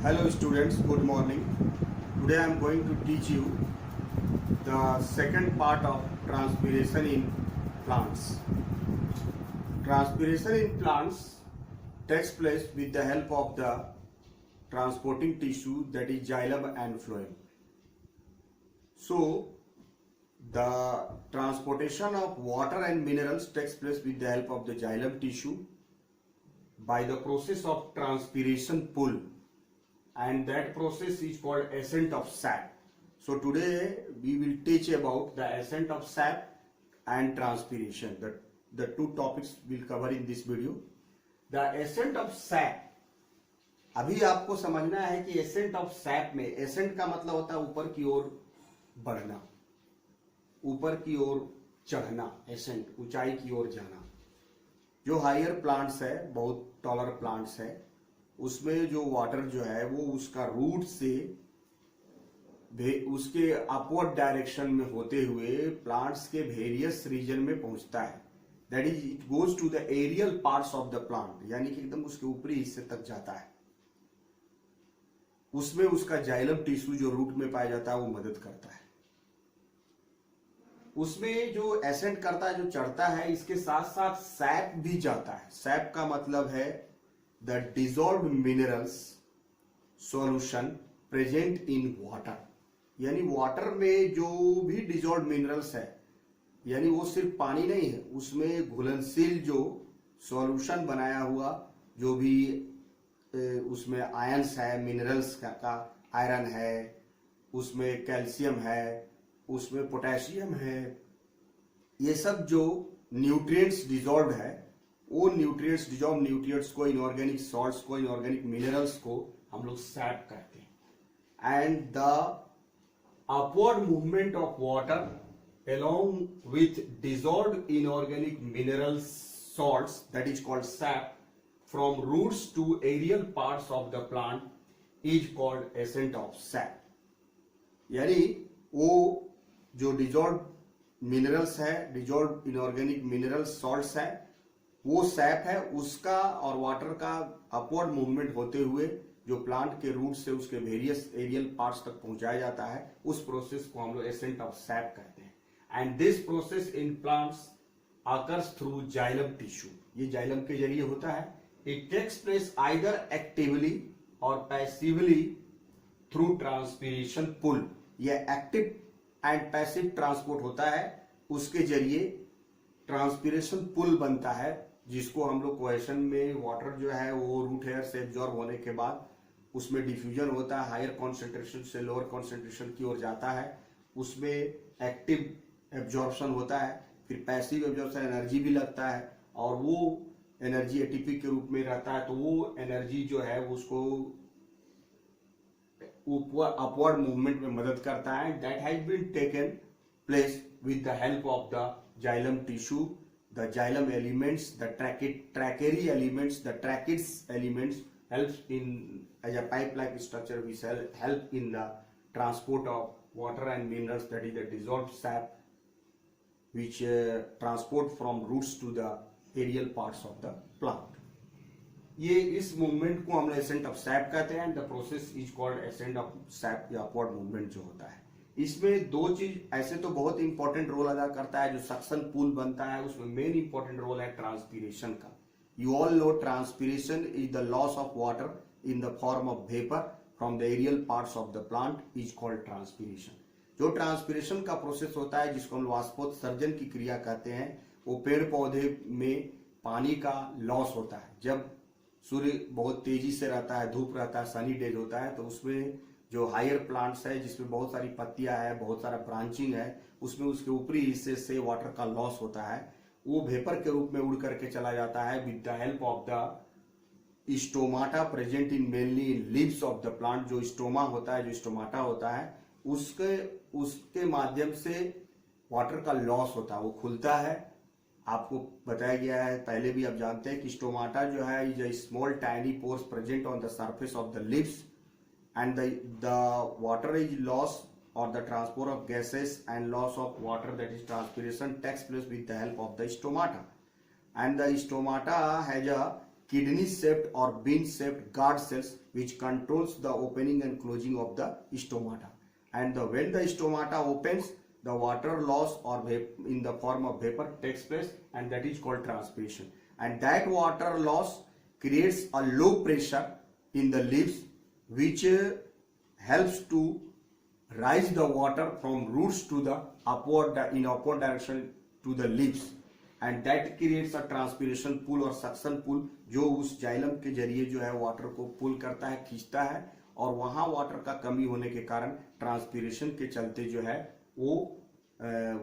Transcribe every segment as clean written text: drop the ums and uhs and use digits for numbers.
Hello students, good morning. Today I am going to teach you the second part of transpiration in plants. Transpiration in plants takes place with the help of the transporting tissue, that is xylem and phloem. So the transportation of water and minerals takes place with the help of the xylem tissue by the process of transpiration pull, and that process is called ascent of sap. So today we will teach about the ascent of sap and transpiration. The two topics will cover in this video. The ascent of sap, अभी आपको समझना है कि ascent of SAP में, accent का मतलब होता है ऊपर की ओर बढ़ना, ऊपर की ओर चढ़ना, एसेंट ऊंचाई की ओर जाना. जो हायर प्लांट्स है, बहुत टॉलर प्लांट्स है, उसमें जो वाटर जो है वो उसका रूट से उसके अपवर्ड डायरेक्शन में होते हुए प्लांट्स के वेरियस रीजन में पहुंचता है. That is it goes to the aerial parts of the plant, यानी कि एकदम उसके ऊपरी हिस्से तक जाता है. उसमें उसका जाइलम टिश्यू जो रूट में पाया जाता है वो मदद करता है. उसमें जो एसेंट करता है, जो चढ़ता है, इसके साथ साथ सैप भी जाता है. सैप का मतलब है the dissolved minerals solution present in water, यानी वाटर में जो भी डिजॉल्व्ड मिनरल्स है, यानी वो सिर्फ पानी नहीं है, उसमें घुलनशील जो सॉल्यूशन बनाया हुआ जो भी उसमें आयंस है, मिनरल्स का आयरन है, उसमें कैल्शियम है, उसमें पोटेशियम है, ये सब जो न्यूट्रिएंट्स डिजॉल्व है, वो न्यूट्रिएंट्स, डिजॉल्व न्यूट्रिएंट्स को, इनऑर्गेनिक सॉल्ट्स को, इनऑर्गेनिक मिनरल्स को हम लोग सैप कहते हैं. And the upward movement of water along with dissolved inorganic mineral salts, that is called sap, from roots to aerial parts of the plant is called ascent of sap. यानी वो जो dissolve minerals है, dissolve inorganic mineral salts है, वो SAP है, उसका और water का अपवर्ड मूवमेंट होते हुए जो प्लांट के रूट से उसके वेरियस एरियल पार्ट्स तक पहुंचाया जाता है, उस प्रोसेस को हम लोग एसेंट ऑफ सैप कहते हैं. And this process in plants occurs through xylem tissue. ये जाइलम के जरिए होता है. It takes place either actively और पैसिवली थ्रू ट्रांसपीरेशन पुल. ये एक्टिव एंड पैसिव ट्रांसपोर्ट होता है, उसके जरिए ट्रांसपीरेशन पुल बनता है, जिसको हम लोग क्वेश्चन में वाटर जो है वो रूट हेयर से एब्जॉर्ब होने के बाद उसमें डिफ्यूजन होता है, हायर कॉन्सेंट्रेशन से लोअर कॉन्सेंट्रेशन की ओर जाता है, उसमें एक्टिव एब्जॉर्प्शन होता है, फिर पैसिव एब्जॉर्प्शन, एनर्जी भी लगता है, और वो एनर्जी एटीपी के रूप में रहता है. तो वो एनर्जी जो है उसको अपवर्ड मूवमेंट में मदद करता है. That has been taken place with the help of the xylem tissue, the xylem elements, the tracheary elements, the tracheids elements helps in as a pipe-like structure which help in the transport of water and minerals, that is the dissolved sap, which transport from roots to the aerial parts of the plant. ये इस movement को हम लोग ascent of sap कहते हैं. The process is called ascent of SAP या upward movement जो होता है. इसमें दो चीज ऐसे तो बहुत इंपॉर्टेंट रोल अदा करता है. जो सक्शन पूल बनता है उसमें मेन इंपॉर्टेंट रोल है ट्रांसपीरेशन का. You all know transpiration is the loss of water in the form of vapor from the aerial parts of the plant is called transpiration. जो ट्रांसपीरेशन का process होता है, जिसको हम वाष्पोत्सर्जन की क्रिया कहते हैं, वो पेड़ पौधे में पानी का लॉस होता है. जब सूर्य बहुत तेजी से रहता है, धूप रहता है, सनी डेज होता है, तो उसमें जो हायर प्लांट्स है, जिसमें बहुत सारी पत्तियां है, बहुत सारा ब्रांचिंग है, उसमें उसके ऊपरी हिस्से से वाटर का लॉस होता है. वो वेपर के रूप में उड़ करके चला जाता है with the help of the stomata present in mainly in leaves of the plant. जो स्टोमा होता है, जो स्टोमाटा होता है, उसके माध्यम से वाटर का लॉस होता है, वो खुलता है. आपको बताया गया है, पहले भी आप जानते हैं कि स्टोमाटा जो है is a small tiny pores present on the surface of the leaves, and the water is loss or the transport of gases and loss of water, that is transpiration, takes place with the help of the stomata. And the stomata has a kidney shaped or bean shaped guard cells which controls the opening and closing of the stomata. And when the stomata opens, the water loss or in the form of vapor takes place, and that is called transpiration. And that water loss creates a low pressure in the leaves, which helps to rise the water from roots to the upward direction to the leaves, and that creates a transpiration pull और suction पुल जो उस xylem के जरिए जो है water को पुल करता है, खींचता है, और वहां वाटर का कमी होने के कारण ट्रांसपीरेशन के चलते जो है वो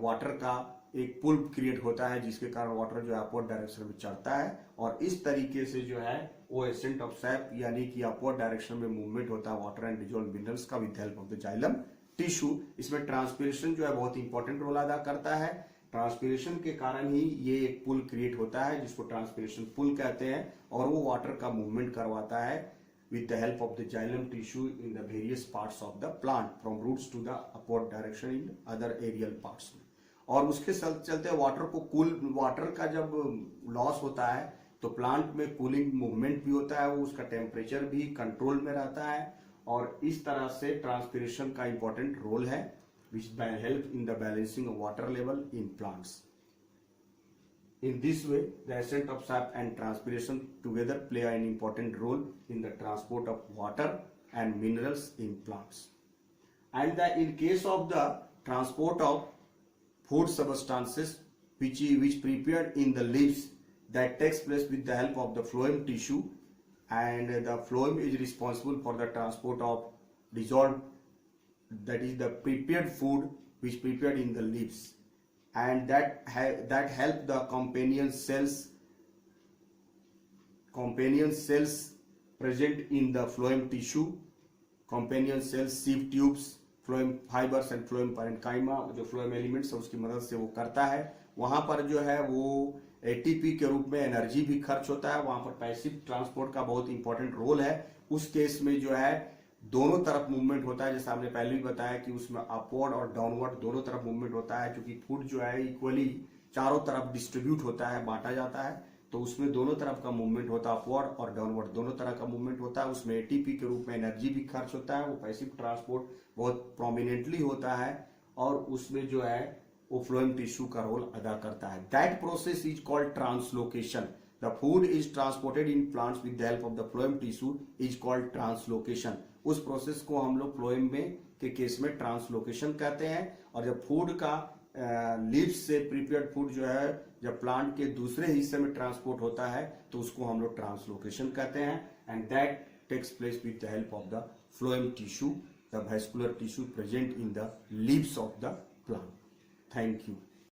वाटर का एक पुल क्रिएट होता है, जिसके कारण वाटर जो है अपवर्ड डायरेक्शन में चढ़ता है, और इस तरीके से जो है वो एसेंट ऑफ सैप यानी कि अपवर्ड डायरेक्शन में मूवमेंट होता है वाटर एंड डिजॉल्व मिनरल्स का with help of the xylem tissue. इसमें ट्रांसपीरेशन जो है बहुत इंपॉर्टेंट रोल अदा करता है। ट्रांसपीरेशन के कारण ही ये एक पुल क्रिएट होता है जिसको ट्रांसपीरेशन पुल कहते हैं, और वो वाटर का मूवमेंट करवाता है with the help of the xylem tissue in the various parts of the plant from roots to the upward direction in other aerial parts में। और उसके चलते वाटर को वाटर का जब लॉस होता है तो प्लांट में कूलिंग मूवमेंट भी होता है, वो उसका टेम्परेचर भी कंट्रोल में रहता है, और इस तरह से ट्रांसपीरेशन का इंपॉर्टेंट रोल है which help in the balancing of water level in plants. In this way, the ascent of sap and transpiration together play an important role in the transport of water and minerals in plants. And in case of the transport of food substances which prepared in the leaves, that takes place with the help of the phloem tissue, and the phloem is responsible for the transport of dissolved, that is the prepared food which prepared in the leaves, and that help the companion cells present in the phloem tissue, companion cells, sieve tubes, phloem fibers and phloem parenchyma, जो phloem elements है उसकी मदद से वो करता है। वहां पर जो है वो एटीपी के रूप में एनर्जी भी खर्च होता है, वहां पर पैसिव ट्रांसपोर्ट का बहुत इंपॉर्टेंट रोल है। उस केस में जो है दोनों तरफ मूवमेंट होता है, जैसे हमने पहले भी बताया कि उसमें अपवर्ड और डाउनवर्ड दोनों तरफ मूवमेंट होता है, क्योंकि फूड जो है इक्वली चारों तरफ डिस्ट्रीब्यूट होता है, बांटा जाता है, तो उसमें दोनों तरफ का मूवमेंट होता है, अपवर्ड और डाउनवर्ड दोनों तरह का मूवमेंट होता है। उसमें एटीपी के रूप में एनर्जी भी खर्च होता है, वो पैसिव ट्रांसपोर्ट बहुत प्रोमिनेंटली होता है, और उसमें जो है वो फ्लोएम टिश्यू का रोल अदा करता है। That process is called translocation. The food is transported in plants with the help of the phloem tissue is called translocation. उस प्रोसेस को हम लोग फ्लोएम में के केस में ट्रांसलोकेशन कहते हैं। और जब फूड का लीव्स से प्रिपेयर्ड फूड जो है जब प्लांट के दूसरे हिस्से में ट्रांसपोर्ट होता है तो उसको हम लोग ट्रांसलोकेशन कहते हैं, and that takes place with the help of the phloem tissue, the vascular tissue present in the leaves of the plant. Thank you.